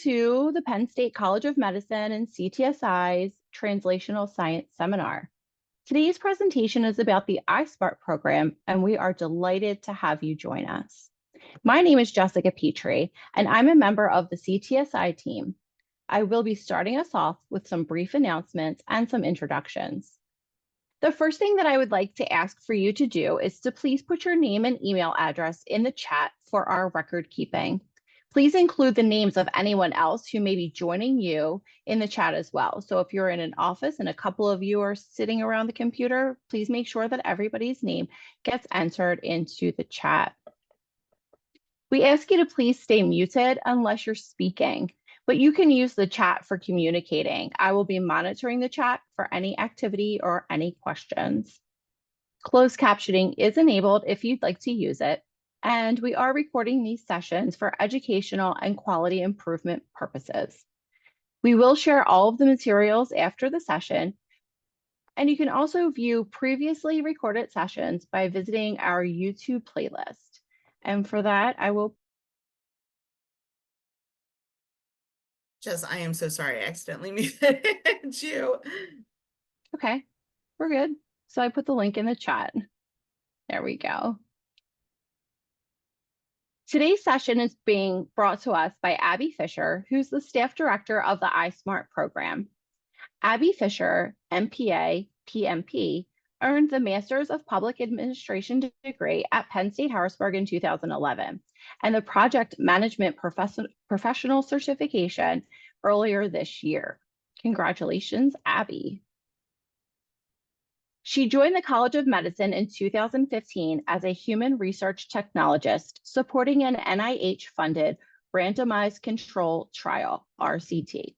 to the Penn State College of Medicine and CTSI's Translational Science Seminar. Today's presentation is about the iSMART program, and we are delighted to have you join us. My name is Jessica Petrie, and I'm a member of the CTSI team. I will be starting us off with some brief announcements and some introductions. The first thing that I would like to ask for you to do is to please put your name and email address in the chat for our record keeping. Please include the names of anyone else who may be joining you in the chat as well. So if you're in an office and a couple of you are sitting around the computer, please make sure that everybody's name gets entered into the chat. We ask you to please stay muted unless you're speaking, but you can use the chat for communicating. I will be monitoring the chat for any activity or any questions. Closed captioning is enabled if you'd like to use it, and we are recording these sessions for educational and quality improvement purposes. We will share all of the materials after the session, and you can also view previously recorded sessions by visiting our YouTube playlist. And for that, I will. Jess, I am so sorry. I accidentally muted you. Okay, we're good. So I put the link in the chat. There we go. Today's session is being brought to us by Abbey Fisher, who's the staff director of the iSMART program. Abbey Fisher, MPA, PMP, earned the Master's of Public Administration degree at Penn State Harrisburg in 2011, and the Project Management Professional Certification earlier this year. Congratulations, Abbey. She joined the College of Medicine in 2015 as a human research technologist supporting an NIH-funded randomized control trial, RCT.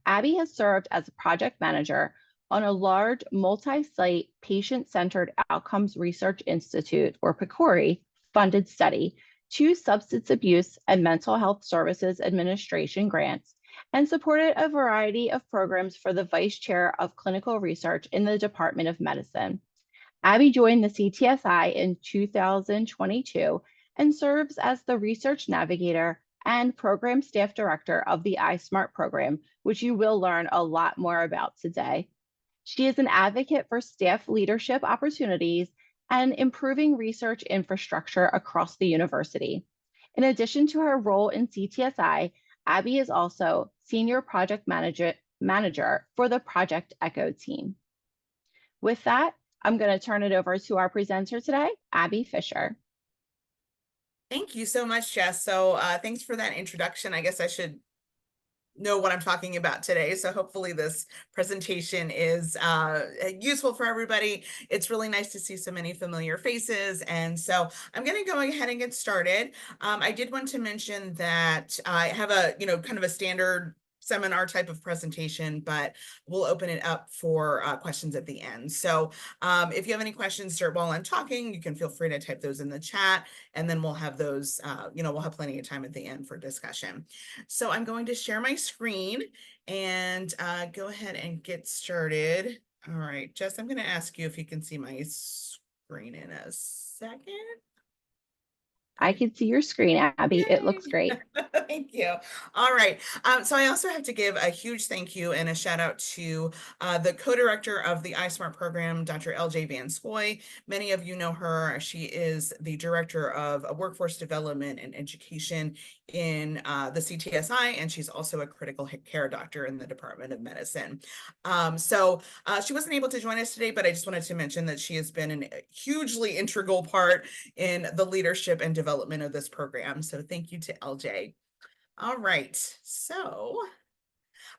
Abbey has served as a project manager on a large multi-site patient-centered outcomes research institute, or PCORI, funded study, 2 Substance Abuse and Mental Health Services Administration grants, and supported a variety of programs for the Vice Chair of Clinical Research in the Department of Medicine. Abbey joined the CTSI in 2022 and serves as the Research Navigator and Program Staff Director of the iSMART program, which you will learn a lot more about today. She is an advocate for staff leadership opportunities and improving research infrastructure across the university. In addition to her role in CTSI, Abbey is also Senior Project Manager for the Project Echo team. With that, I'm going to turn it over to our presenter today, Abbey Fisher. Thank you so much, Jess. So thanks for that introduction. I guess I should know what I'm talking about today. So hopefully this presentation is useful for everybody. It's really nice to see so many familiar faces. And so I'm going to go ahead and get started. I did want to mention that I have a, kind of a standard seminar type of presentation, but we'll open it up for questions at the end. So if you have any questions while I'm talking, you can feel free to type those in the chat, and then we'll have those, we'll have plenty of time at the end for discussion. So I'm going to share my screen and go ahead and get started. All right, Jess, I'm going to ask you if you can see my screen in a second. I can see your screen, Abbey. Yay. It looks great. Thank you. All right. So I also have to give a huge thank you and a shout out to the co-director of the iSMART program, Dr. LJ Van Scoy. Many of you know her. She is the director of workforce development and education in the CTSI, and she's also a critical care doctor in the Department of Medicine. So she wasn't able to join us today, but I just wanted to mention that she has been a hugely integral part in the leadership and development of this program. So thank you to LJ. All right, so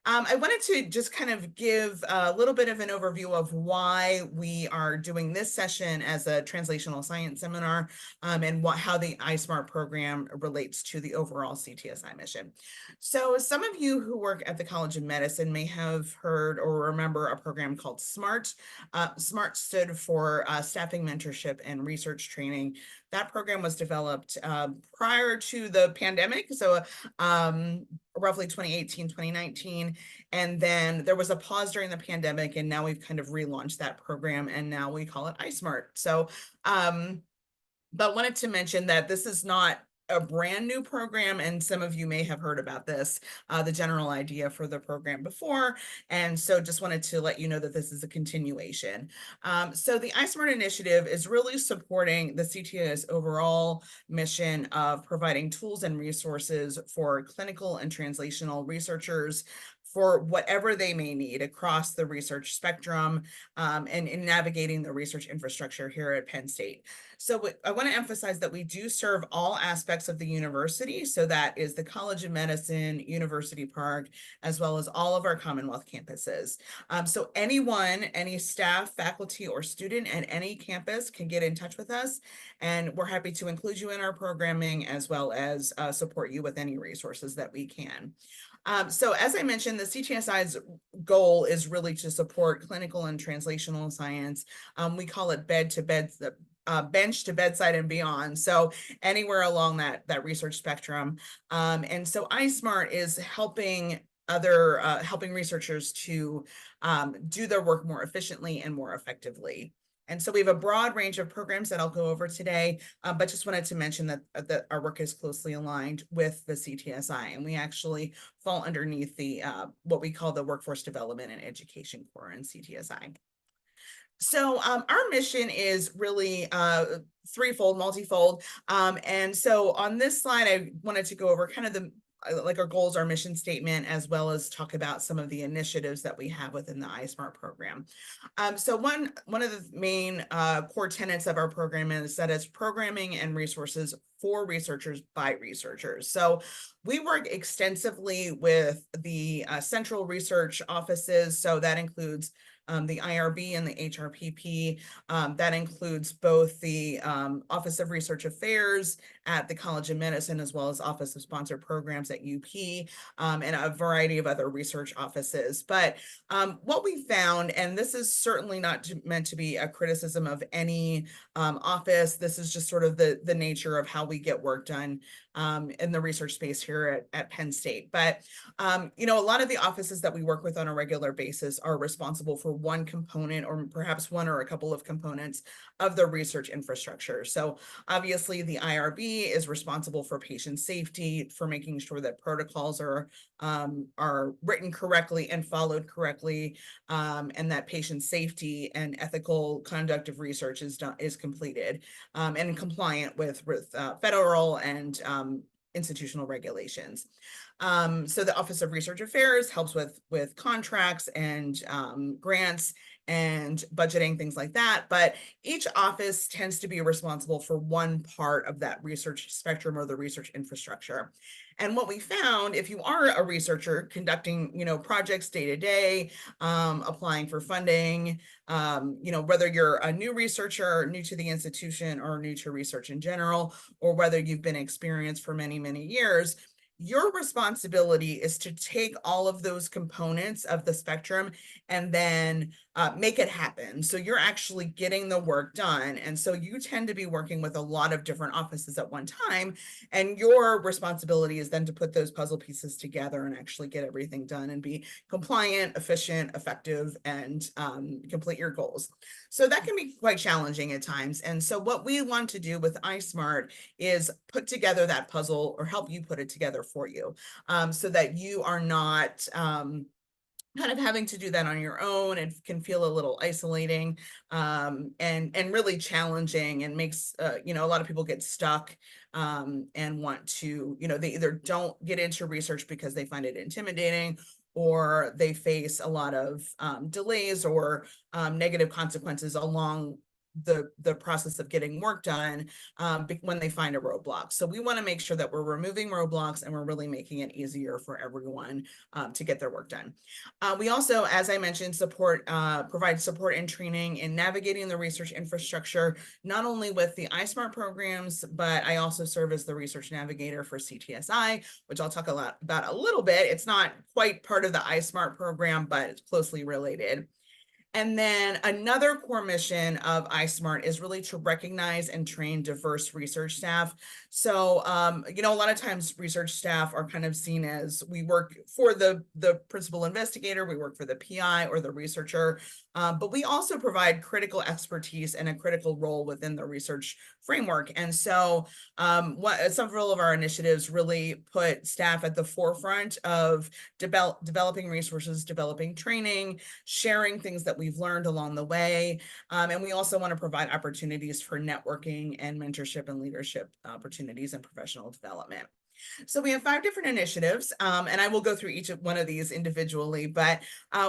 I wanted to just kind of give a little bit of an overview of why we are doing this session as a translational science seminar, and how the iSMART program relates to the overall CTSI mission. So some of you who work at the College of Medicine may have heard or remember a program called SMART. SMART stood for Staffing, Mentorship, and Research Training. That program was developed prior to the pandemic, so roughly 2018, 2019. And then there was a pause during the pandemic, and now we've kind of relaunched that program, and now we call it iSMART. So, but wanted to mention that this is not a brand new program, and some of you may have heard about this, the general idea for the program before. And so just wanted to let you know that this is a continuation. So the iSMART initiative is really supporting the CTI's overall mission of providing tools and resources for clinical and translational researchers for whatever they may need across the research spectrum, and in navigating the research infrastructure here at Penn State. So I want to emphasize that we do serve all aspects of the university. So that is the College of Medicine, University Park, as well as all of our Commonwealth campuses. So anyone, any staff, faculty, or student at any campus can get in touch with us, and we're happy to include you in our programming as well as support you with any resources that we can. So as I mentioned, the CTSI's goal is really to support clinical and translational science. We call it bench to bedside and beyond. So anywhere along that research spectrum. And so iSMART is helping helping researchers to do their work more efficiently and more effectively. And so we have a broad range of programs that I'll go over today, but just wanted to mention that our work is closely aligned with the CTSI, and we actually fall underneath the what we call the Workforce Development and Education Core in CTSI. So our mission is really threefold, multifold. And so on this slide, I wanted to go over kind of like our goals, our mission statement, as well as talk about some of the initiatives that we have within the iSMART program. So one of the main core tenets of our program is that it's programming and resources for researchers by researchers. So we work extensively with the central research offices. So that includes the IRB and the HRPP. That includes both the Office of Research Affairs at the College of Medicine, as well as Office of Sponsored Programs at UP, and a variety of other research offices. But what we found, and this is certainly not meant to be a criticism of any office, this is just sort of the nature of how we get work done in the research space here at Penn State. But, you know, a lot of the offices that we work with on a regular basis are responsible for one component, or perhaps one or a couple of components of the research infrastructure. So obviously the IRB is responsible for patient safety, for making sure that protocols are written correctly and followed correctly, and that patient safety and ethical conduct of research is completed and compliant with federal and institutional regulations. So the Office of Research Affairs helps with contracts and grants and budgeting, things like that. But each office tends to be responsible for one part of that research spectrum or the research infrastructure. And what we found, if you are a researcher conducting, you know, projects day to day, applying for funding, you know, whether you're a new researcher, new to the institution, or new to research in general, or whether you've been experienced for many, many years, your responsibility is to take all of those components of the spectrum and then make it happen. So you're actually getting the work done. And so you tend to be working with a lot of different offices at one time. And your responsibility is then to put those puzzle pieces together and actually get everything done and be compliant, efficient, effective, and complete your goals. So that can be quite challenging at times. And so what we want to do with iSMART is put together that puzzle, or help you put it together for you, so that you are not kind of having to do that on your own. It can feel a little isolating and really challenging, and makes you know, a lot of people get stuck and want to, you know, they either don't get into research because they find it intimidating, or they face a lot of delays or negative consequences along the process of getting work done when they find a roadblock. So we want to make sure that we're removing roadblocks, and we're really making it easier for everyone to get their work done. We also, as I mentioned, provide support and training in navigating the research infrastructure, not only with the iSMART programs, but I also serve as the research navigator for CTSI, which I'll talk about a little bit. It's not quite part of the iSMART program, but it's closely related. And then another core mission of iSMART is really to recognize and train diverse research staff. So, you know, a lot of times research staff are kind of seen as we work for the principal investigator, we work for the PI or the researcher, but we also provide critical expertise and a critical role within the research framework. And so several of our initiatives really put staff at the forefront of developing resources, developing training, sharing things that we've learned along the way. And we also want to provide opportunities for networking and mentorship and leadership opportunities and professional development. So we have 5 different initiatives, and I will go through each one of these individually, but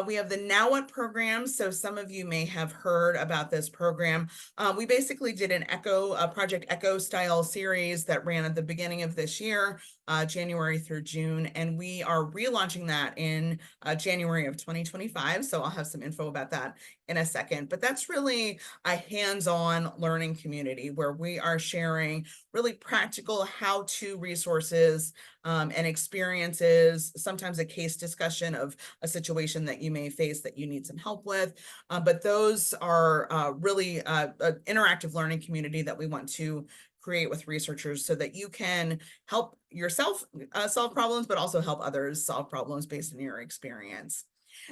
we have the Now What program. So some of you may have heard about this program. We basically did a Project Echo style series that ran at the beginning of this year, January through June, and we are relaunching that in January of 2025. So I'll have some info about that in a second, but that's really a hands-on learning community where we are sharing really practical how-to resources and experiences, sometimes a case discussion of a situation that you may face that you need some help with. But those are really an interactive learning community that we want to create with researchers so that you can help yourself solve problems, but also help others solve problems based on your experience.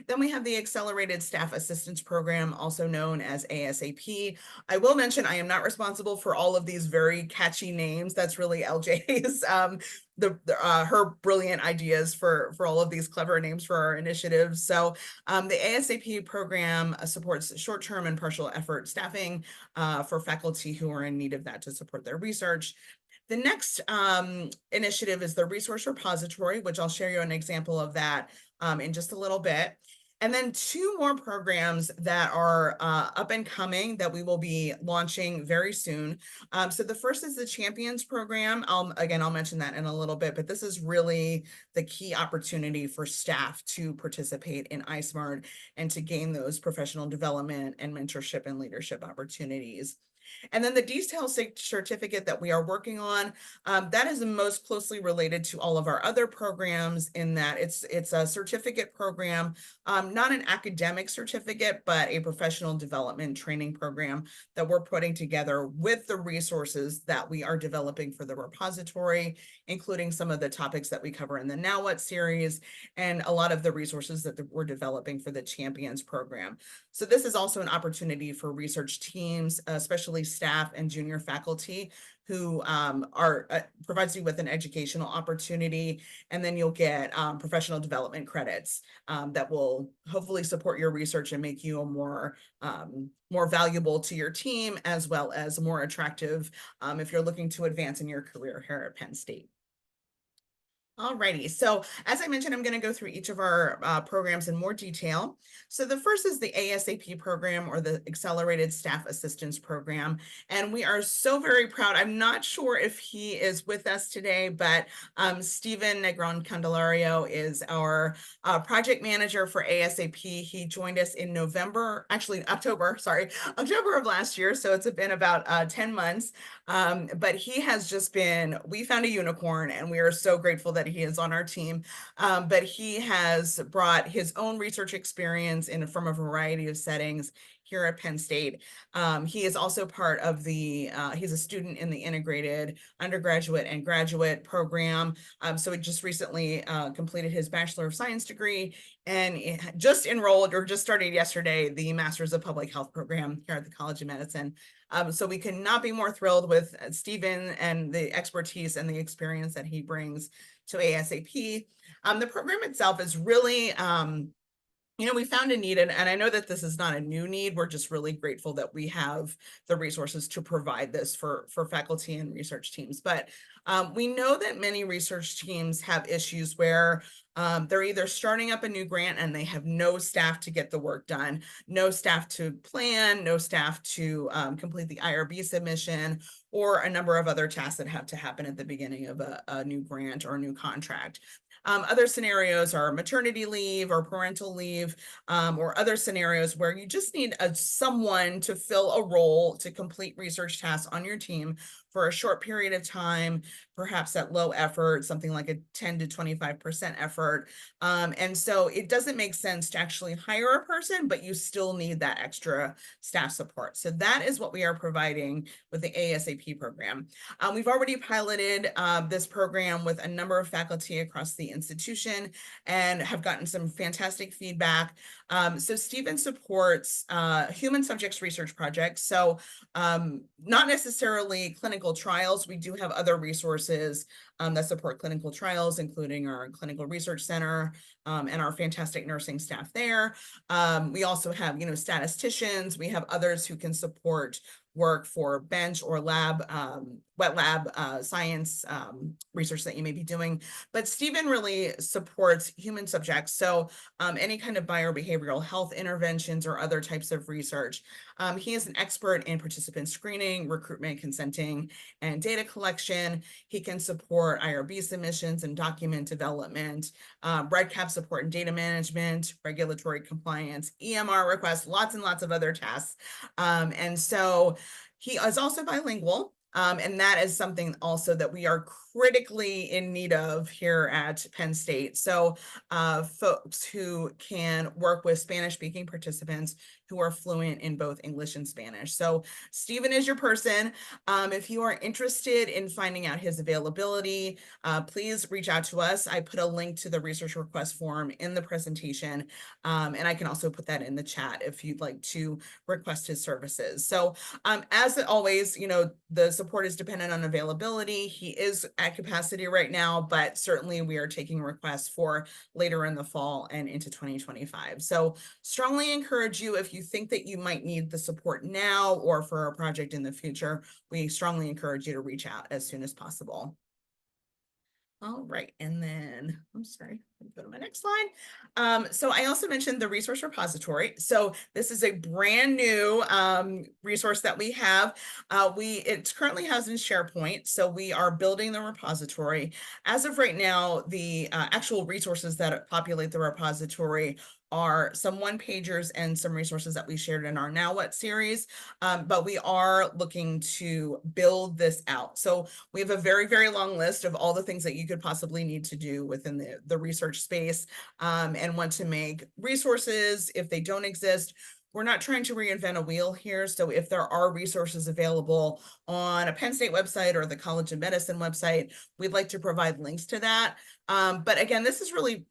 Then we have the Accelerated Staff Assistance Program, also known as ASAP. I will mention I am not responsible for all of these very catchy names. That's really LJ's, her brilliant ideas for all of these clever names for our initiatives. So the ASAP program supports short-term and partial effort staffing for faculty who are in need of that to support their research. The next initiative is the Resource Repository, which I'll share you an example of that in just a little bit. And then 2 more programs that are up and coming that we will be launching very soon. So the first is the Champions program. I'll mention that in a little bit, but this is really the key opportunity for staff to participate in iSMART and to gain those professional development and mentorship and leadership opportunities. And then the detail certificate that we are working on, that is most closely related to all of our other programs in that it's a certificate program, not an academic certificate, but a professional development training program that we're putting together with the resources that we are developing for the repository, including some of the topics that we cover in the Now What series and a lot of the resources that we're developing for the Champions program. So this is also an opportunity for research teams, especially staff and junior faculty who provides you with an educational opportunity, and then you'll get professional development credits that will hopefully support your research and make you a more valuable to your team, as well as more attractive if you're looking to advance in your career here at Penn State. Alrighty, so as I mentioned, I'm going to go through each of our programs in more detail. So the first is the ASAP program, or the Accelerated Staff Assistance Program, and we are so very proud. I'm not sure if he is with us today, but Stephen Negron Candelario is our project manager for ASAP. He joined us in October of last year, so it's been about 10 months. But he has just been, we found a unicorn, and we are so grateful that he is on our team. But he has brought his own research experience from a variety of settings here at Penn State. He is also part of he's a student in the integrated undergraduate and graduate program. So he just recently completed his Bachelor of Science degree and just enrolled, or just started yesterday, the Masters of Public Health program here at the College of Medicine. So we could not be more thrilled with Stephen and the expertise and the experience that he brings to ASAP. The program itself is really, we found a need, and I know that this is not a new need. We're just really grateful that we have the resources to provide this for faculty and research teams. But we know that many research teams have issues where they're either starting up a new grant and they have no staff to get the work done, no staff to plan, no staff to complete the IRB submission, or a number of other tasks that have to happen at the beginning of a new grant or a new contract. Other scenarios are maternity leave or parental leave, or other scenarios where you just need someone to fill a role to complete research tasks on your team for a short period of time, perhaps at low effort, something like a 10 to 25% effort. And so it doesn't make sense to actually hire a person, but you still need that extra staff support. So that is what we are providing with the ASAP program. We've already piloted this program with a number of faculty across the institution and have gotten some fantastic feedback. So Stephen supports human subjects research projects. So not necessarily clinical trials. We do have other resources that support clinical trials, including our clinical research center and our fantastic nursing staff there. We also have, statisticians. We have others who can support work for bench or lab, wet lab science research that you may be doing. But Stephen really supports human subjects. So any kind of biobehavioral health interventions or other types of research. He is an expert in participant screening, recruitment, consenting, and data collection. He can support IRB submissions and document development, REDCap support and data management, regulatory compliance, EMR requests, lots and lots of other tasks. And so he is also bilingual. And that is something also that we are critically in need of here at Penn State. So folks who can work with Spanish-speaking participants who are fluent in both English and Spanish. So Stephen is your person. If you are interested in finding out his availability, please reach out to us. I put a link to the research request form in the presentation, and I can also put that in the chat if you'd like to request his services. So as always, the support is dependent on availability. He is at capacity right now, but certainly we are taking requests for later in the fall and into 2025. So strongly encourage you, if you think that you might need the support now or for a project in the future, we strongly encourage you to reach out as soon as possible. All right, and then, I'm sorry, let me go to my next slide. So I also mentioned the resource repository. So this is a brand new resource that we have. It's currently housed in SharePoint, so we are building the repository. As of right now, the actual resources that populate the repository are some one-pagers and some resources that we shared in our Now What series, but we are looking to build this out. So we have a very, very long list of all the things that you could possibly need to do within the research space, and want to make resources if they don't exist. We're not trying to reinvent a wheel here. So if there are resources available on a Penn State website or the College of Medicine website, we'd like to provide links to that. But again, this is really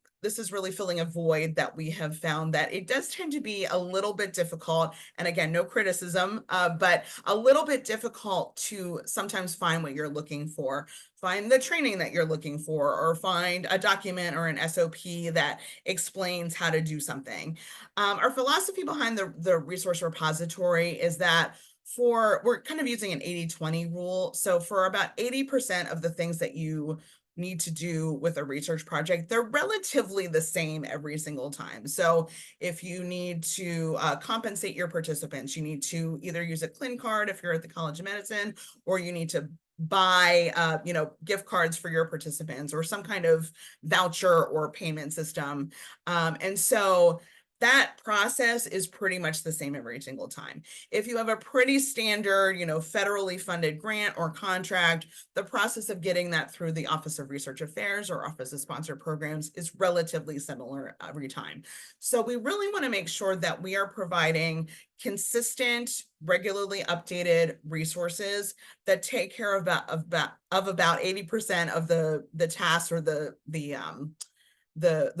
filling a void that we have found that it does tend to be a little bit difficult. And again, no criticism, but a little bit difficult to sometimes find what you're looking for, find the training that you're looking for, or find a document or an SOP that explains how to do something. Our philosophy behind the resource repository is that we're kind of using an 80-20 rule. So for about 80% of the things that you need to do with a research project, they're relatively the same every single time. So if you need to compensate your participants, you need to either use a CLIN card if you're at the College of Medicine, or you need to buy gift cards for your participants or some kind of voucher or payment system. And so that process is pretty much the same every single time. If you have a pretty standard, federally funded grant or contract, the process of getting that through the Office of Research Affairs or Office of Sponsored Programs is relatively similar every time. So we really want to make sure that we are providing consistent, regularly updated resources that take care of about 80% of the tasks or the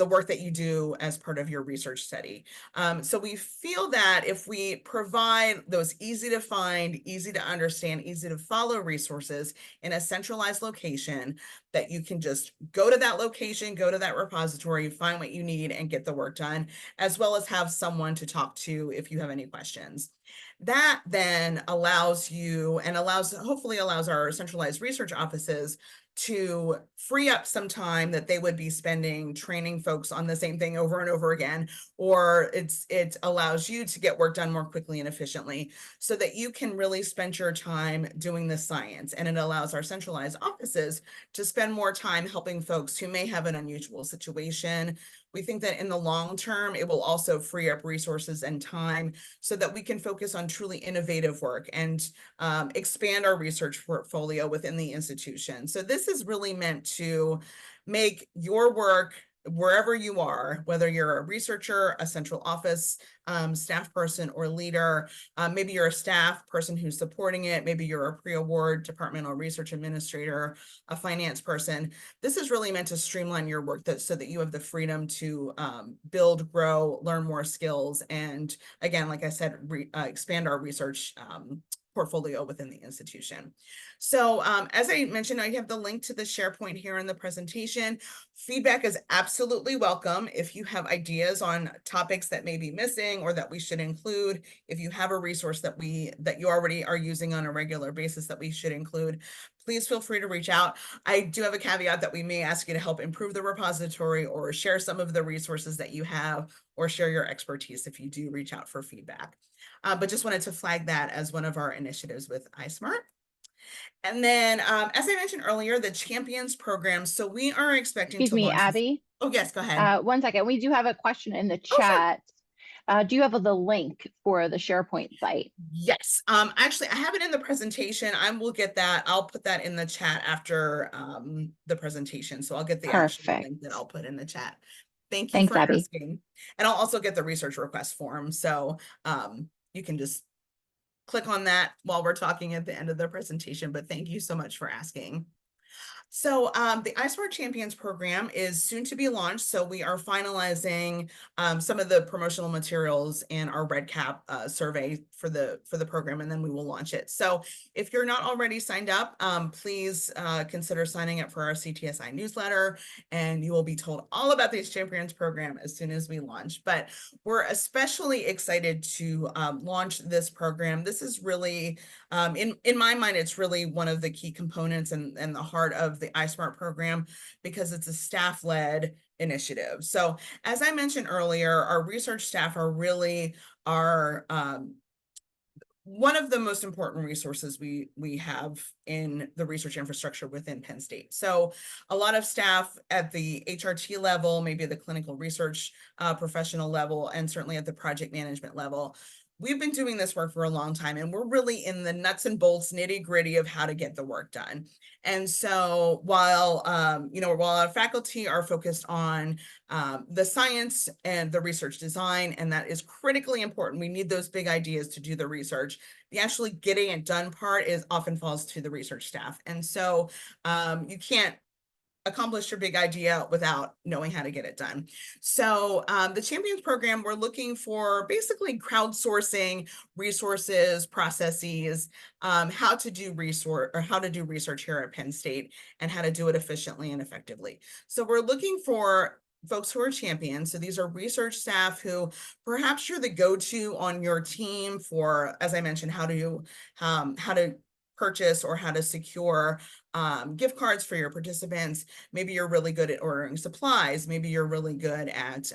work that you do as part of your research study. So we feel that if we provide those easy to find, easy to understand, easy to follow resources in a centralized location, that you can just go to that location, go to that repository, find what you need and get the work done, as well as have someone to talk to if you have any questions. That then allows you and hopefully allows our centralized research offices to free up some time that they would be spending training folks on the same thing over and over again, or it allows you to get work done more quickly and efficiently so that you can really spend your time doing the science. And it allows our centralized offices to spend more time helping folks who may have an unusual situation. We think that in the long term, it will also free up resources and time so that we can focus on truly innovative work and expand our research portfolio within the institution. So this this is really meant to make your work wherever you are, whether you're a researcher, a central office staff person or leader, maybe you're a staff person who's supporting it, maybe you're a pre-award departmental research administrator, a finance person. This is really meant to streamline your work so that you have the freedom to build, grow, learn more skills, and again, like I said, expand our research portfolio within the institution. So as I mentioned, I have the link to the SharePoint here in the presentation. Feedback is absolutely welcome. If you have ideas on topics that may be missing or that we should include, if you have a resource that you already are using on a regular basis that we should include, please feel free to reach out. I do have a caveat that we may ask you to help improve the repository or share some of the resources that you have or share your expertise if you do reach out for feedback. But just wanted to flag that as one of our initiatives with iSMART. And then, as I mentioned earlier, the Champions program. So we are expecting Excuse to me, launch. Abby. Oh, yes, go ahead. 1 second. We do have a question in the Oh, sure. chat. Do you have the link for the SharePoint site? Yes. Actually, I have it in the presentation. I will get that. I'll put that in the chat after the presentation. So I'll get the actual link that I'll put in the chat. Thank you for Abby. asking. And I'll also get the research request form. So you can just click on that while we're talking at the end of the presentation, but thank you so much for asking. So the iSMART Champions program is soon to be launched. So we are finalizing some of the promotional materials in our REDCap survey for the program, and then we will launch it. So if you're not already signed up, please consider signing up for our CTSI newsletter, and you will be told all about this Champions program as soon as we launch. But we're especially excited to launch this program. This is really, in my mind, it's really one of the key components and the heart of the iSMART program because it's a staff-led initiative. So as I mentioned earlier, our research staff are really one of the most important resources we have in the research infrastructure within Penn State. So a lot of staff at the HRT level, maybe the clinical research professional level, and certainly at the project management level, we've been doing this work for a long time, and we're really in the nuts and bolts, nitty gritty of how to get the work done. And so while our faculty are focused on the science and the research design, and that is critically important, we need those big ideas to do the research. The actually getting it done part often falls to the research staff. And so you can't accomplish your big idea without knowing how to get it done. So the Champions program, we're looking for basically crowdsourcing resources, processes, how to do research here at Penn State, and how to do it efficiently and effectively. So we're looking for folks who are champions. So these are research staff who perhaps you're the go-to on your team for, as I mentioned, how to purchase or how to secure gift cards for your participants. Maybe you're really good at ordering supplies. Maybe you're really good at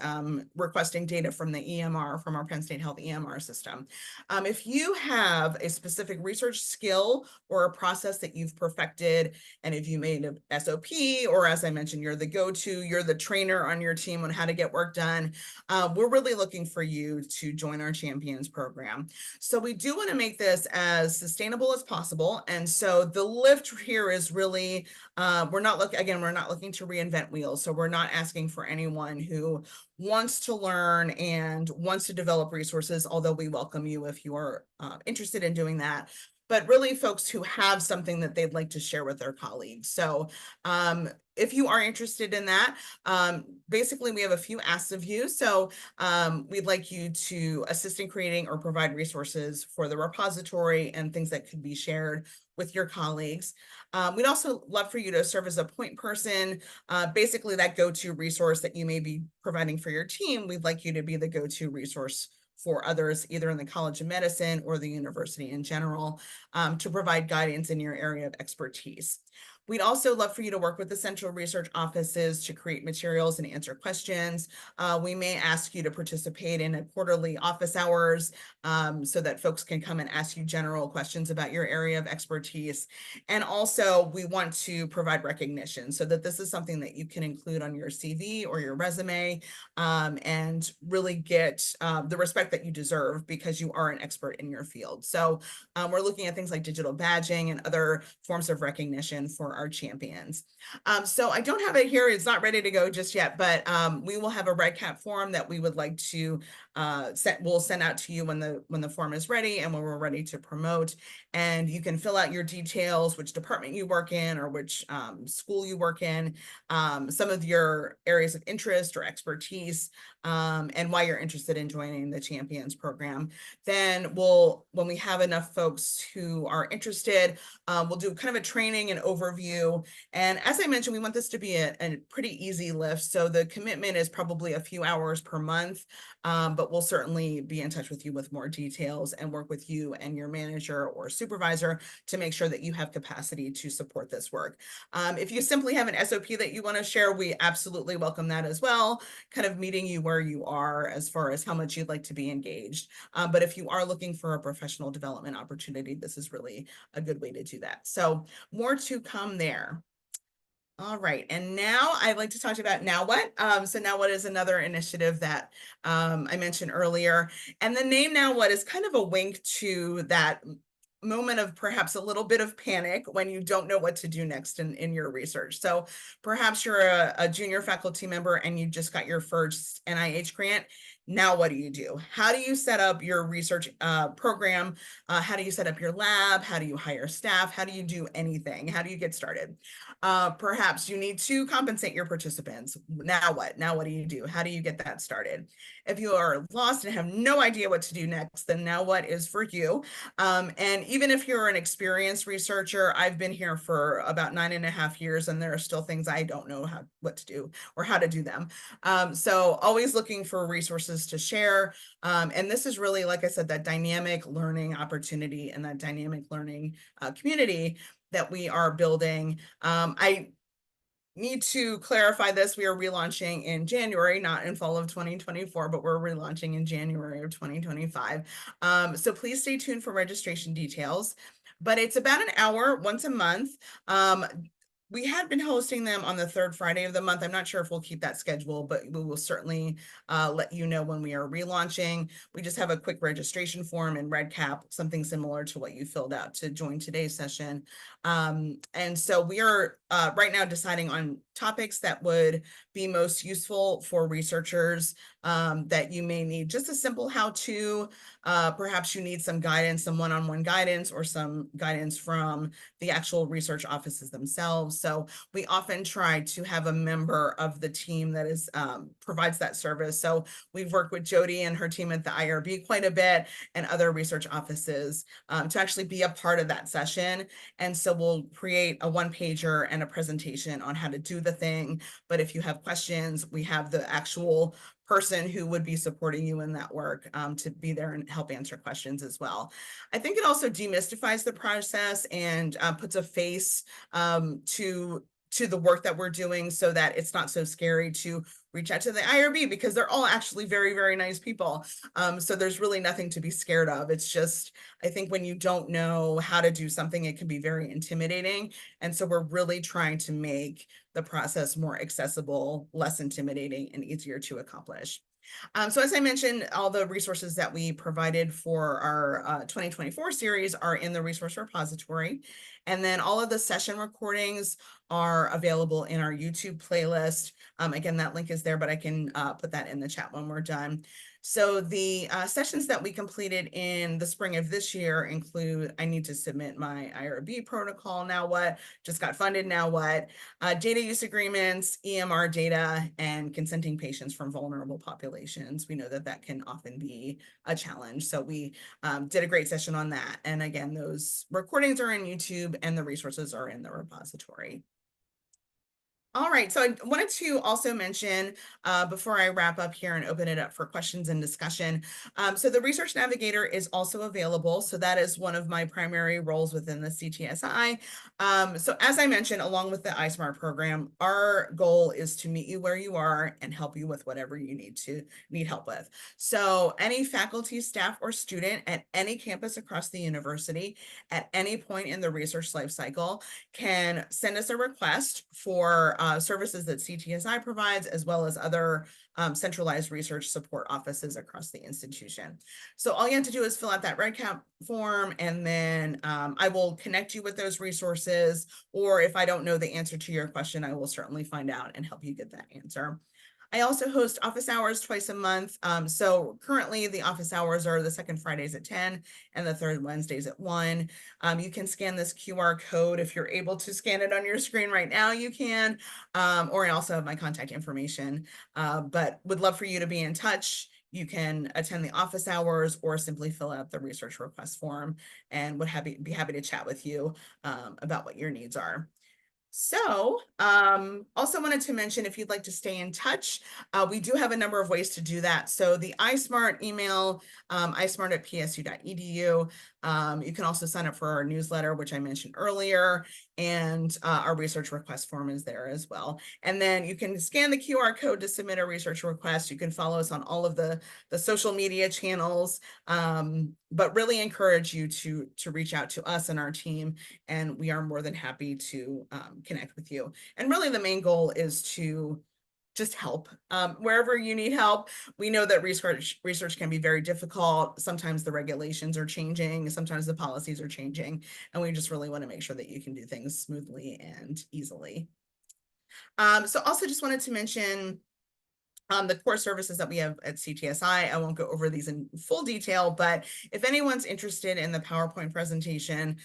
requesting data from the EMR, from our Penn State Health EMR system. If you have a specific research skill or a process that you've perfected, and if you made an SOP, or as I mentioned, you're the go-to, you're the trainer on your team on how to get work done, we're really looking for you to join our Champions program. So we do want to make this as sustainable as possible. And so the lift here is really, we're not looking to reinvent wheels. So we're not asking for anyone who wants to learn and wants to develop resources, although we welcome you if you are interested in doing that, but really folks who have something that they'd like to share with their colleagues. So if you are interested in that, basically we have a few asks of you. So we'd like you to assist in creating or provide resources for the repository and things that could be shared with your colleagues. We'd also love for you to serve as a point person, basically that go-to resource that you may be providing for your team. We'd like you to be the go-to resource for others, either in the College of Medicine or the university in general, to provide guidance in your area of expertise. We'd also love for you to work with the central research offices to create materials and answer questions. We may ask you to participate in a quarterly office hours so that folks can come and ask you general questions about your area of expertise. And also we want to provide recognition so that this is something that you can include on your CV or your resume and really get the respect that you deserve because you are an expert in your field. So we're looking at things like digital badging and other forms of recognition for our champions. So I don't have it here. It's not ready to go just yet, but we will have a REDCap form that we would like to we'll send out to you when the form is ready and when we're ready to promote. And you can fill out your details, which department you work in or which school you work in, some of your areas of interest or expertise, and why you're interested in joining the Champions program. Then when we have enough folks who are interested, we'll do kind of a training and overview. And as I mentioned, we want this to be a pretty easy lift. So the commitment is probably a few hours per month, but we'll certainly be in touch with you with more details and work with you and your manager or supervisor to make sure that you have capacity to support this work. If you simply have an SOP that you want to share, we absolutely welcome that as well, kind of meeting you where you are as far as how much you'd like to be engaged. But if you are looking for a professional development opportunity, this is really a good way to do that. So more to come there. All right, and now I'd like to talk about Now What. So Now What is another initiative that I mentioned earlier. And the name Now What is kind of a wink to that moment of perhaps a little bit of panic when you don't know what to do next in your research. So perhaps you're a junior faculty member and you just got your first NIH grant. Now what do you do? How do you set up your research program? How do you set up your lab? How do you hire staff? How do you do anything? How do you get started? Perhaps you need to compensate your participants. Now what? Now what do you do? How do you get that started? If you are lost and have no idea what to do next, then Now What is for you. And even if you're an experienced researcher, I've been here for about 9.5 years, and there are still things I don't know what to do or how to do them. So always looking for resources to share. And this is really, like I said, that dynamic learning opportunity and that dynamic learning community that we are building. I need to clarify this. We are relaunching in January, not in fall of 2024, but we're relaunching in January of 2025. So please stay tuned for registration details. But it's about an hour once a month. We had been hosting them on the third Friday of the month. I'm not sure if we'll keep that schedule, but we will certainly let you know when we are relaunching. We just have a quick registration form and REDCap, something similar to what you filled out to join today's session. And so we are right now deciding on topics that would be most useful for researchers that you may need just a simple how-to. Perhaps you need some guidance, some one-on-one guidance, or some guidance from the actual research offices themselves. So we often try to have a member of the team that is provides that service. So we've worked with Jody and her team at the IRB quite a bit and other research offices to actually be a part of that session. And so we'll create a one-pager and a presentation on how to do the thing. But if you have questions, we have the actual person who would be supporting you in that work to be there and help answer questions as well. I think it also demystifies the process and puts a face to the work that we're doing so that it's not so scary to reach out to the IRB because they're all actually very, very nice people. So there's really nothing to be scared of. It's just, I think when you don't know how to do something, it can be very intimidating. And so we're really trying to make the process more accessible, less intimidating, and easier to accomplish. So as I mentioned, all the resources that we provided for our 2024 series are in the resource repository. And then all of the session recordings are available in our YouTube playlist. Again, that link is there, but I can put that in the chat when we're done. So the sessions that we completed in the spring of this year include, I need to submit my IRB protocol, now what, just got funded, now what, data use agreements, EMR data, and consenting patients from vulnerable populations. We know that that can often be a challenge. So we did a great session on that. And again, those recordings are in YouTube and the resources are in the repository. All right, so I wanted to also mention before I wrap up here and open it up for questions and discussion. So the Research Navigator is also available. So that is one of my primary roles within the CTSI. So as I mentioned, along with the iSMART program, our goal is to meet you where you are and help you with whatever you need help with. So any faculty, staff, or student at any campus across the university at any point in the research life cycle can send us a request for services that CTSI provides, as well as other centralized research support offices across the institution. So all you have to do is fill out that REDCap form, and then I will connect you with those resources, or if I don't know the answer to your question, I will certainly find out and help you get that answer. I also host office hours twice a month. So currently the office hours are the second Fridays at 10 and the third Wednesdays at 1. You can scan this QR code. If you're able to scan it on your screen right now, you can, or I also have my contact information, but would love for you to be in touch. You can attend the office hours or simply fill out the research request form, and would be happy to chat with you about what your needs are. So also wanted to mention, if you'd like to stay in touch, we do have a number of ways to do that. So the iSMART email, ismart@psu.edu. You can also sign up for our newsletter, which I mentioned earlier, and our research request form is there as well. And then you can scan the QR code to submit a research request. You can follow us on all of the social media channels, but really encourage you to reach out to us and our team, and we are more than happy to connect with you. And really the main goal is to just help wherever you need help. We know that research can be very difficult. Sometimes the regulations are changing, sometimes the policies are changing, and we just really want to make sure that you can do things smoothly and easily. So also just wanted to mention the core services that we have at CTSI. I won't go over these in full detail, but if anyone's interested in the PowerPoint presentation,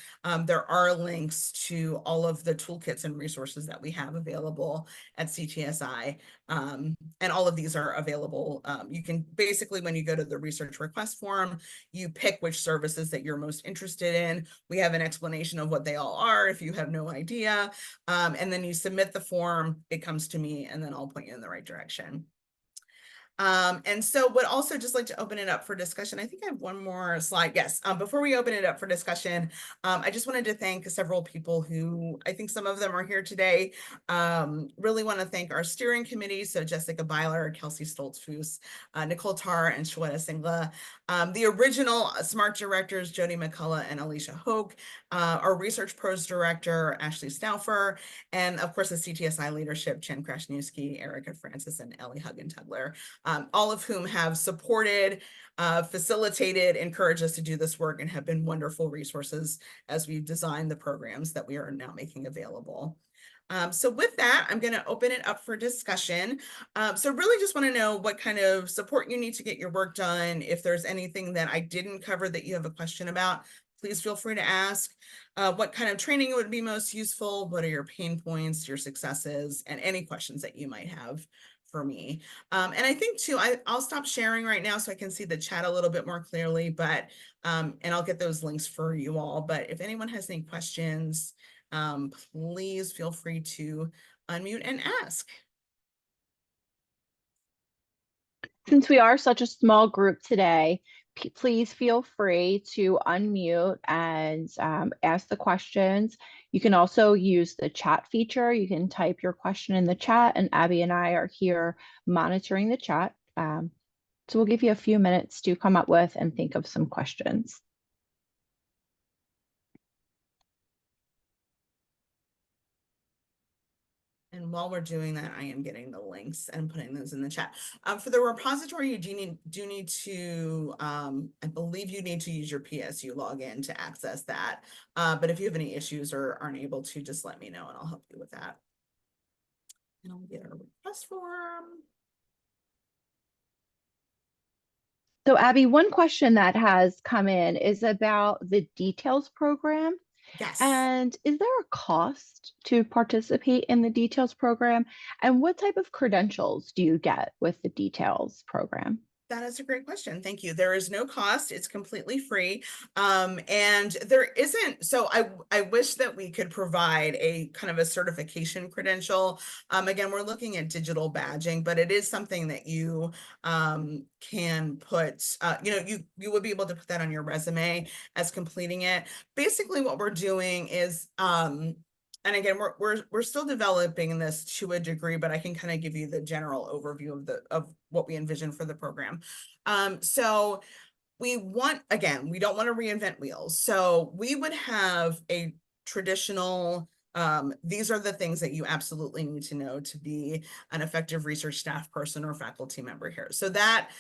there are links to all of the toolkits and resources that we have available at CTSI. And all of these are available. You can basically, when you go to the research request form, you pick which services that you're most interested in. We have an explanation of what they all are if you have no idea. And then you submit the form, it comes to me, and then I'll point you in the right direction. And so would also just like to open it up for discussion. I think I have one more slide. Yes, before we open it up for discussion, I just wanted to thank several people who, I think some of them are here today. Really want to thank our steering committee. So Jessica Byler, Kelsey Stoltzfus, Nicole Tarr, and Shweta Singla. The original SMART directors, Jody McCullough and Alicia Hoke, our research pros director, Ashley Stauffer, and of course the CTSI leadership, Chen Krasniewski, Erica Francis, and Ellie Huggentugler. All of whom have supported, facilitated, encouraged us to do this work, and have been wonderful resources as we've designed the programs that we are now making available. So with that, I'm going to open it up for discussion. So really just want to know what kind of support you need to get your work done. If there's anything that I didn't cover that you have a question about, please feel free to ask. What kind of training would be most useful? What are your pain points, your successes, and any questions that you might have for me. And I think too, I'll stop sharing right now so I can see the chat a little bit more clearly, but, and I'll get those links for you all. But if anyone has any questions, please feel free to unmute and ask. Since we are such a small group today, please feel free to unmute and ask the questions. You can also use the chat feature. You can type your question in the chat, and Abby and I are here monitoring the chat. So we'll give you a few minutes to come up with and think of some questions. And while we're doing that, I am getting the links and putting those in the chat. For the repository, you do need to, I believe you need to use your PSU login to access that. But if you have any issues or aren't able to, just let me know and I'll help you with that. And I'll get our request form. So Abby, one question that has come in is about the details program. Yes. And is there a cost to participate in the details program? And what type of credentials do you get with the details program? That is a great question. Thank you. There is no cost. It's completely free. And there isn't, so I wish that we could provide a kind of a certification credential. Again, we're looking at digital badging, but it is something that you can put, you would be able to put that on your resume as completing it. Basically what we're doing is, and again, we're still developing this to a degree, but I can kind of give you the general overview of what we envision for the program. So we want, again, we don't want to reinvent wheels. So we would have a traditional these are the things that you absolutely need to know to be an effective research staff person or faculty member here. So that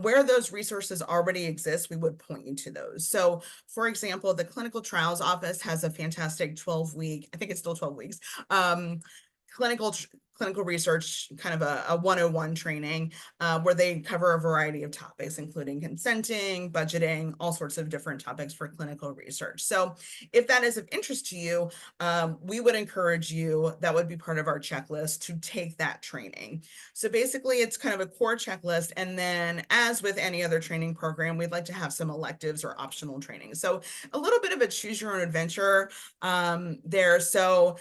where those resources already exist, we would point you to those. So for example, the clinical trials office has a fantastic 12-week, I think it's still 12 weeks, clinical research, kind of a 101 training where they cover a variety of topics, including consenting, budgeting, all sorts of different topics for clinical research. So if that is of interest to you, we would encourage you, that would be part of our checklist, to take that training. So basically it's kind of a core checklist. And then as with any other training program, we'd like to have some electives or optional training. So a little bit of a choose your own adventure there. So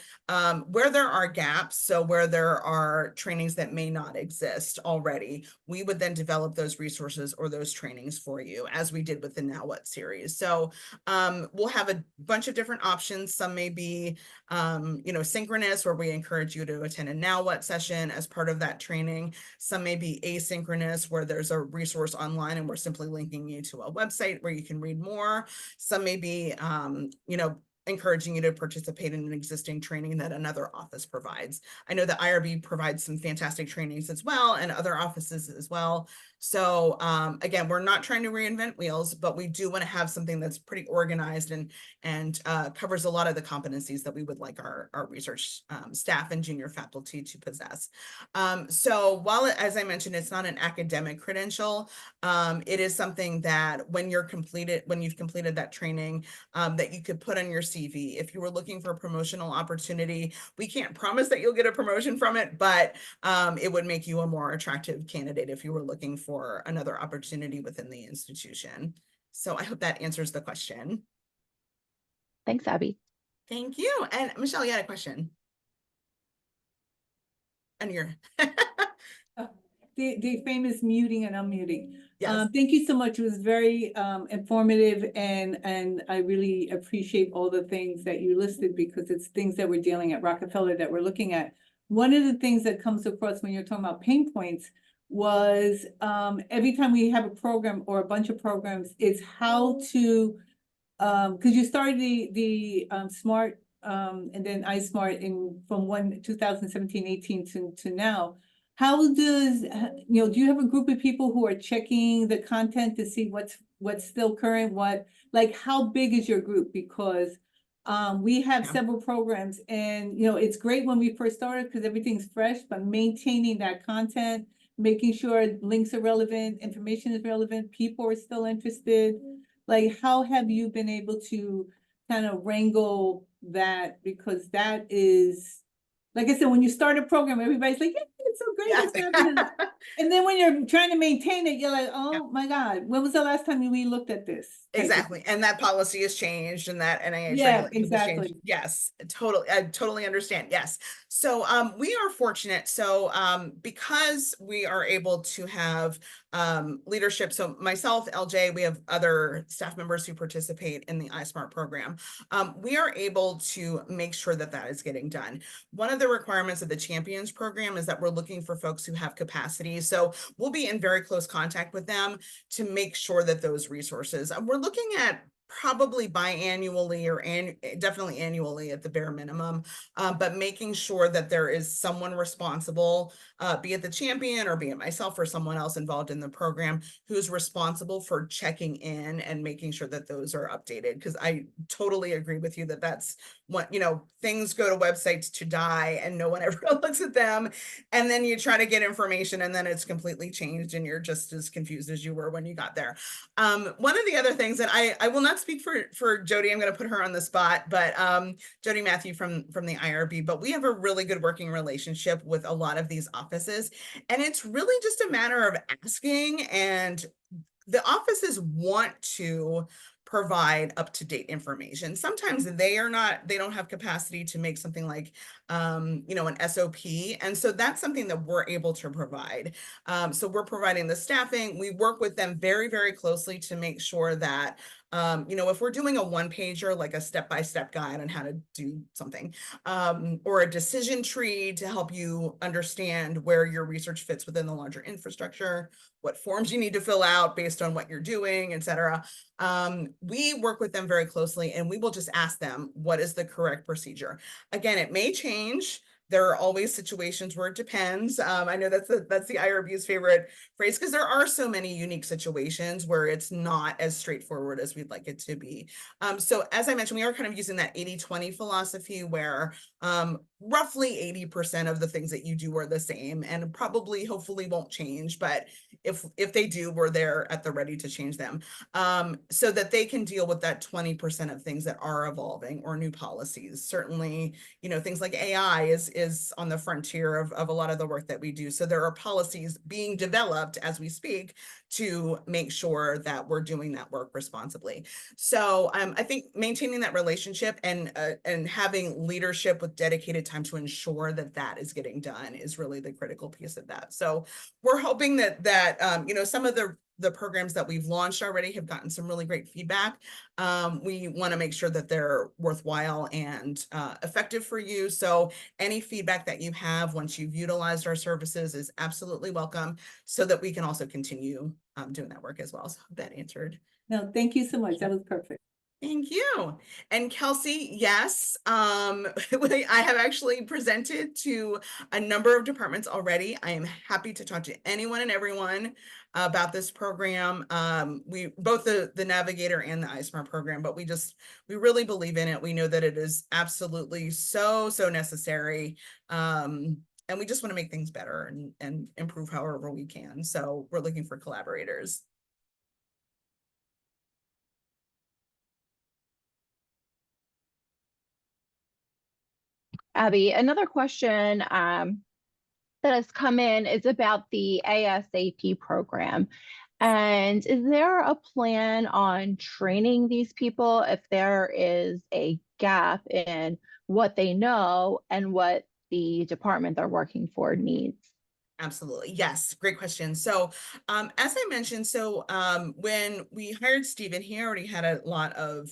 where there are gaps, so where there are trainings that may not exist already, we would then develop those resources or those trainings for you, as we did with the Now What series. So we'll have a bunch of different options. Some may be, synchronous, where we encourage you to attend a Now What session as part of that training. Some may be asynchronous, where there's a resource online and we're simply linking you to a website where you can read more. Some may be, encouraging you to participate in an existing training that another office provides. I know that IRB provides some fantastic trainings as well, and other offices as well. So again, we're not trying to reinvent wheels, but we do want to have something that's pretty organized and covers a lot of the competencies that we would like our research staff and junior faculty to possess. So while, as I mentioned, it's not an academic credential, it is something that when you've completed that training, that you could put on your CV. If you were looking for a promotional opportunity, we can't promise that you'll get a promotion from it, but it would make you a more attractive candidate if you were looking for another opportunity within the institution. So I hope that answers the question. Thanks, Abby. Thank you. And Michelle, you had a question. And you're the famous muting and unmuting. yes. Thank you so much. It was very informative, and I really appreciate all the things that you listed, because it's things that we're dealing at Rockefeller that we're looking at. One of the things that comes across when you're talking about pain points was every time we have a program or a bunch of programs, it's how to, because you started the SMART and then iSMART from 2017-18 to now. How does, do you have a group of people who are checking the content to see what's still current, like how big is your group? Because we have several programs, and it's great when we first started because everything's fresh, but maintaining that content, making sure links are relevant, information is relevant, people are still interested. Like, how have you been able to kind of wrangle that? Because that is, like I said, when you start a program, everybody's like, yeah, it's so great. Yes. It's happening. And then when you're trying to maintain it, you're like, oh my God, when was the last time we looked at this? Exactly. And that policy has changed, and that NIH regulations changed. Yes, totally. I totally understand. Yes. So we are fortunate. So because we are able to have leadership. So myself, LJ, we have other staff members who participate in the iSMART program. We are able to make sure that that is getting done. One of the requirements of the Champions program is that we're looking for folks who have capacity. So we'll be in very close contact with them to make sure that those resources, we're looking at probably biannually or definitely annually at the bare minimum, but making sure that there is someone responsible, be it the champion or be it myself or someone else involved in the program, who's responsible for checking in and making sure that those are updated. Because I totally agree with you that that's what, things go to websites to die and no one ever looks at them. And then you try to get information and then it's completely changed and you're just as confused as you were when you got there. One of the other things that I will not speak for Jody, I'm going to put her on the spot, but Jody Matthew from the IRB, but we have a really good working relationship with a lot of these offices. And it's really just a matter of asking, and the offices want to provide up-to-date information. Sometimes they don't have capacity to make something like, an SOP. And so that's something that we're able to provide. So we're providing the staffing. We work with them very, very closely to make sure that if we're doing a one-pager, like a step-by-step guide on how to do something, or a decision tree to help you understand where your research fits within the larger infrastructure, what forms you need to fill out based on what you're doing, et cetera. We work with them very closely, and we will just ask them, what is the correct procedure? Again, it may change. There are always situations where it depends. I know that's the IRB's favorite phrase, because there are so many unique situations where it's not as straightforward as we'd like it to be. So as I mentioned, we are kind of using that 80-20 philosophy where roughly 80% of the things that you do are the same and probably hopefully won't change, but if they do, we're there at the ready to change them, so that they can deal with that 20% of things that are evolving or new policies. Certainly, things like AI is on the frontier of a lot of the work that we do. So there are policies being developed as we speak to make sure that we're doing that work responsibly. So I think maintaining that relationship and having leadership with dedicated time to ensure that that is getting done is really the critical piece of that. So we're hoping that some of the programs that we've launched already have gotten some really great feedback. We want to make sure that they're worthwhile and effective for you. So any feedback that you have once you've utilized our services is absolutely welcome, so that we can also continue doing that work as well. So that answered. No, thank you so much. That was perfect. Thank you. And Kelsey, yes, I have actually presented to a number of departments already. I am happy to talk to anyone and everyone about this program. We both the Navigator and the iSMART program, but we really believe in it. We know that it is absolutely so necessary. And we just want to make things better and improve however we can. So we're looking for collaborators. Abby, another question that has come in is about the ASAP program. And is there a plan on training these people if there is a gap in what they know and what the department they're working for needs? Absolutely. Yes. Great question. So, as I mentioned, when we hired Stephen, he already had a lot of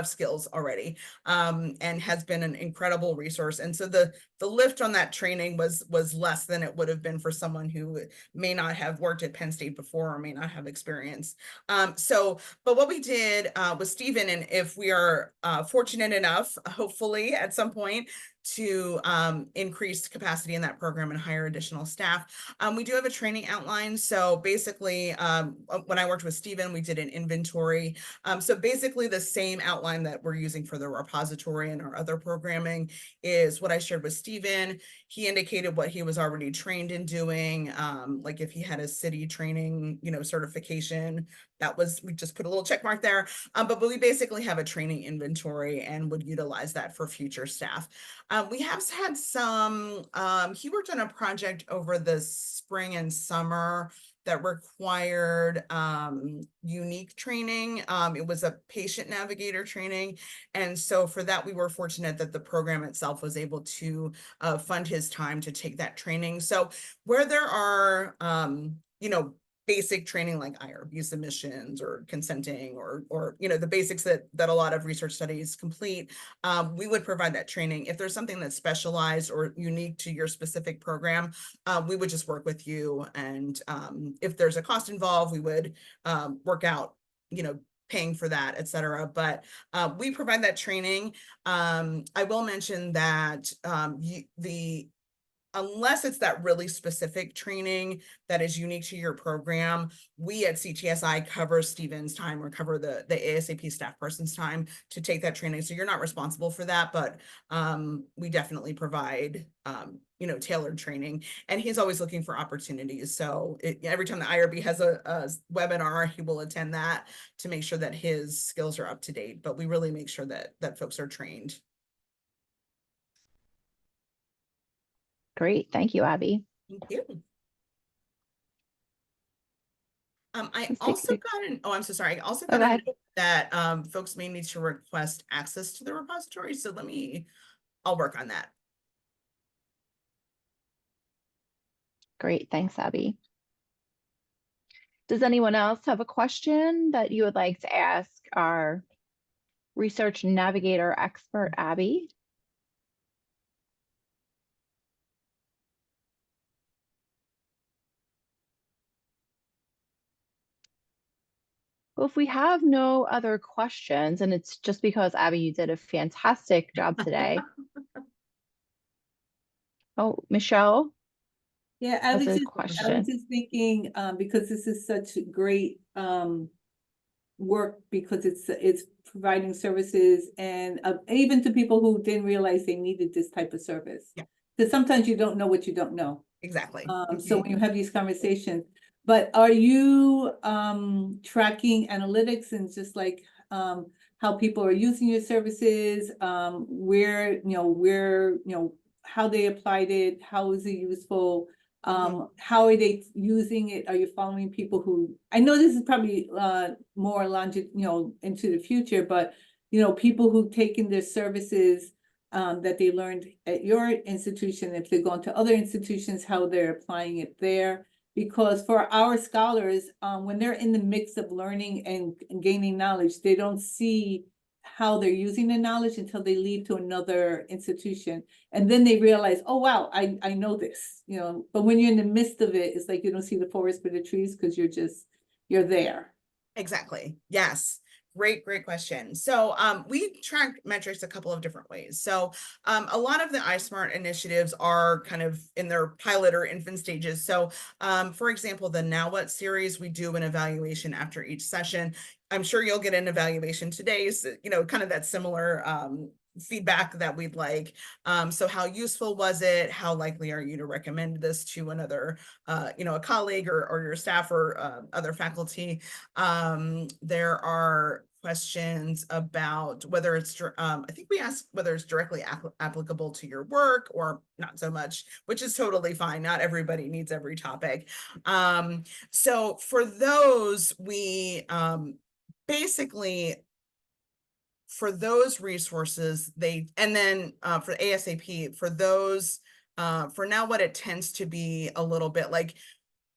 skills already, and has been an incredible resource. And so the lift on that training was less than it would have been for someone who may not have worked at Penn State before or may not have experience. But what we did with Stephen, and if we are fortunate enough, hopefully at some point, to increase capacity in that program and hire additional staff, we do have a training outline. So basically, when I worked with Stephen, we did an inventory. So basically the same outline that we're using for the repository and our other programming is what I shared with Stephen. He indicated what he was already trained in doing, like if he had a city training, certification, we just put a little check mark there. But we basically have a training inventory and would utilize that for future staff. We have had some, he worked on a project over the spring and summer that required unique training. It was a patient navigator training. And so for that, we were fortunate that the program itself was able to fund his time to take that training. So where there are, basic training like IRB submissions or consenting or the basics that a lot of research studies complete, we would provide that training. If there's something that's specialized or unique to your specific program, we would just work with you. And if there's a cost involved, we would work out, paying for that, et cetera. But we provide that training. I will mention that unless it's that really specific training that is unique to your program, we at CTSI cover Stephen's time or cover the ASAP staff person's time to take that training. So you're not responsible for that, but we definitely provide, tailored training. And he's always looking for opportunities. So every time the IRB has a webinar, he will attend that to make sure that his skills are up to date. But we really make sure that folks are trained. Great. Thank you, Abby. Thank you. I also got I'm so sorry. I also got a note that folks may need to request access to the repository. So I'll work on that. Great. Thanks, Abby. Does anyone else have a question that you would like to ask our research navigator expert, Abby? Well, if we have no other questions, and it's just because Abby, you did a fantastic job today. Oh, Michelle Yeah, I has was a just question. thinking, because this is such great work, because it's providing services and even to people who didn't realize they needed this type of service. Yeah. Because sometimes you don't know what you don't know. Exactly. So when you have these conversations, but are you tracking analytics and just like how people are using your services, where how they applied it, how is it useful, how are they using it? Are you following people who, I know this is probably more into the future, but people who've taken their services that they learned at your institution, if they go into other institutions, how they're applying it there. Because for our scholars, when they're in the mix of learning and gaining knowledge, they don't see how they're using the knowledge until they leave to another institution. And then they realize, oh, wow, I know this, but when you're in the midst of it, it's like you don't see the forest for the trees because you're there. Exactly. Yes. Great question. So we track metrics a couple of different ways. So a lot of the iSMART initiatives are kind of in their pilot or infant stages. So for example, the Now What series, we do an evaluation after each session. I'm sure you'll get an evaluation today, so, kind of that similar feedback that we'd like. So how useful was it? How likely are you to recommend this to another, a colleague or your staff or other faculty? There are questions about whether it's, I think we asked whether it's directly applicable to your work or not so much, which is totally fine. Not everybody needs every topic. So for those, we basically, for those resources, and then for ASAP, for those, for Now What, it tends to be a little bit like,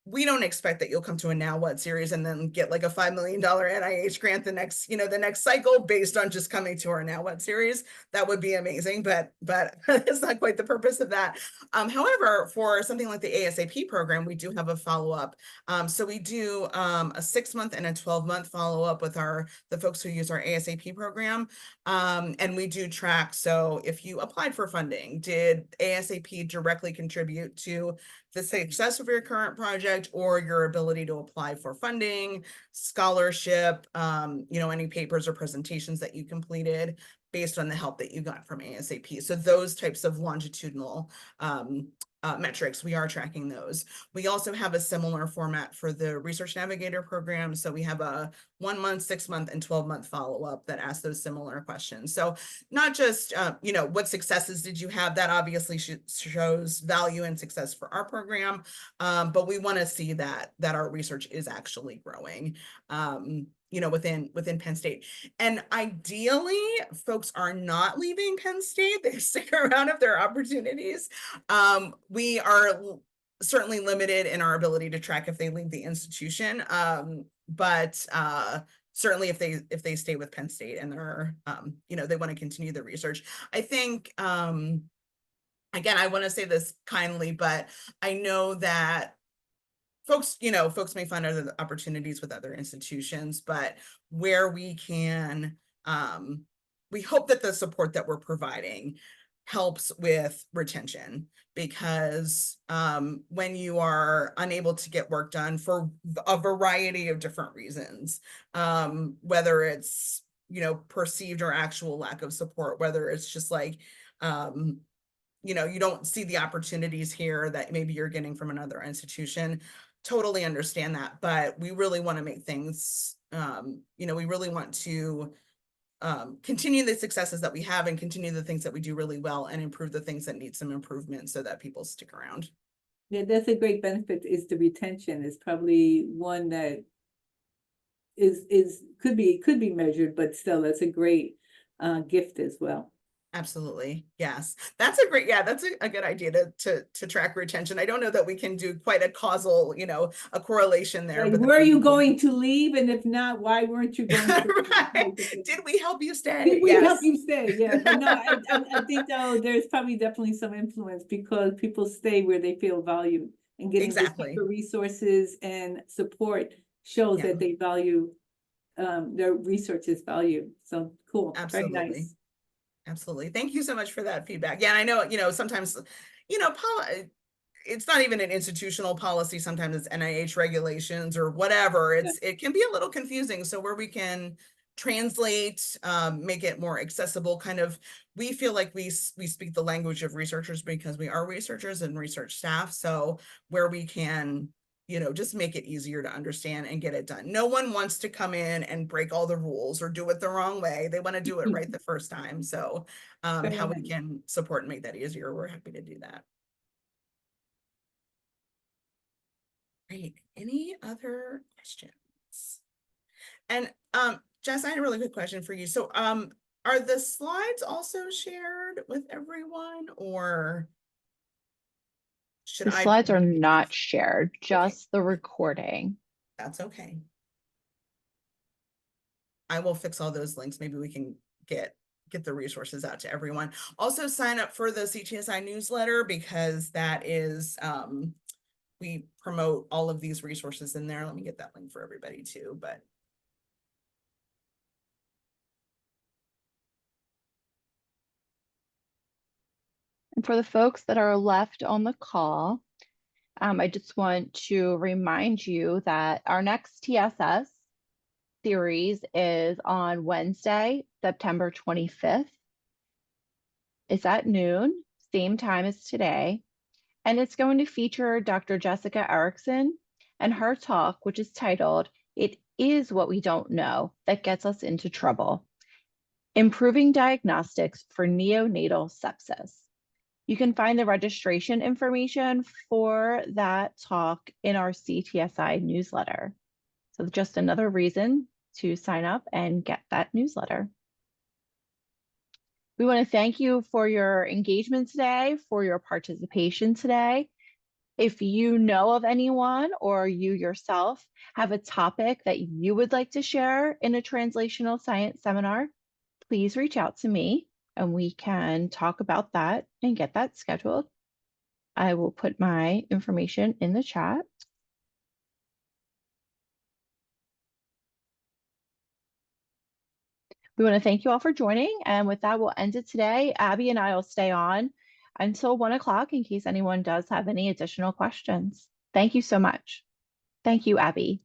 we don't expect that you'll come to a Now What series and then get like a $5 million NIH grant the next cycle based on just coming to our Now What series. That would be amazing, but it's not quite the purpose of that. However, for something like the ASAP program, we do have a follow-up. So we do a 6-month and a 12-month follow-up with the folks who use our ASAP program. And we do track. So if you applied for funding, did ASAP directly contribute to the success of your current project or your ability to apply for funding, scholarship, any papers or presentations that you completed based on the help that you got from ASAP. So those types of longitudinal metrics, we are tracking those. We also have a similar format for the Research Navigator program. So we have a 1-month, 6-month, and 12-month follow-up that asks those similar questions. So not just, what successes did you have? That obviously shows value and success for our program, but we want to see that our research is actually growing. Within Penn State. And ideally, folks are not leaving Penn State. They stick around if there are opportunities. We are certainly limited in our ability to track if they leave the institution. But certainly if they stay with Penn State and they're, they want to continue the research. I think, again, I want to say this kindly, but I know that folks may find other opportunities with other institutions, but where we can, we hope that the support that we're providing helps with retention, because when you are unable to get work done for a variety of different reasons, whether it's, perceived or actual lack of support, whether it's just like, you don't see the opportunities here that maybe you're getting from another institution. Totally understand that, but we really want to make things, we really want to continue the successes that we have and continue the things that we do really well and improve the things that need some improvement so that people stick around. Yeah, that's a great benefit, is the retention. Is probably one that could be measured, but still that's a great gift as well. Absolutely. Yes. That's a great, that's a good idea to track retention. I don't know that we can do quite a causal, a correlation there. Like, But were you going to leave? And if not, why weren't you going to right. leave? Did we help you stay? Did we Yes. help you stay? Yeah, but no, I think though there's probably definitely some influence because people stay where they feel valued, and getting this Exactly. type of resources and support shows Yeah. that they value their research is valued. So cool. Absolutely. Very nice. Absolutely. Thank you so much for that feedback. Yeah, I know, sometimes, it's not even an institutional policy. Sometimes it's NIH regulations or whatever. It can be a little confusing. So where we can translate, make it more accessible, we feel like we speak the language of researchers because we are researchers and research staff. So where we can, just make it easier to understand and get it done. No one wants to come in and break all the rules or do it the wrong way. They want to do it right the first time. So how we can support and make that easier, we're happy to do that. Great. Any other questions? And Jess, I had a really good question for you. So are the slides also shared with everyone, or should The slides are not shared, just the recording. That's okay. I will fix all those links. Maybe we can get the resources out to everyone. Also sign up for the CTSI newsletter because that is, we promote all of these resources in there. Let me get that link for everybody too, but. And for the folks that are left on the call, I just want to remind you that our next TSS series is on Wednesday, September 25th. It's at noon, same time as today. And it's going to feature Dr. Jessica Erickson and her talk, which is titled, "It is what we don't know that gets us into trouble. Improving diagnostics for neonatal sepsis." You can find the registration information for that talk in our CTSI newsletter. So just another reason to sign up and get that newsletter. We want to thank you for your engagement today, for your participation today. If you know of anyone or you yourself have a topic that you would like to share in a translational science seminar, please reach out to me and we can talk about that and get that scheduled. I will put my information in the chat. We want to thank you all for joining. And with that, we'll end it today. Abby and I will stay on until 1 o'clock in case anyone does have any additional questions. Thank you so much. Thank you, Abby.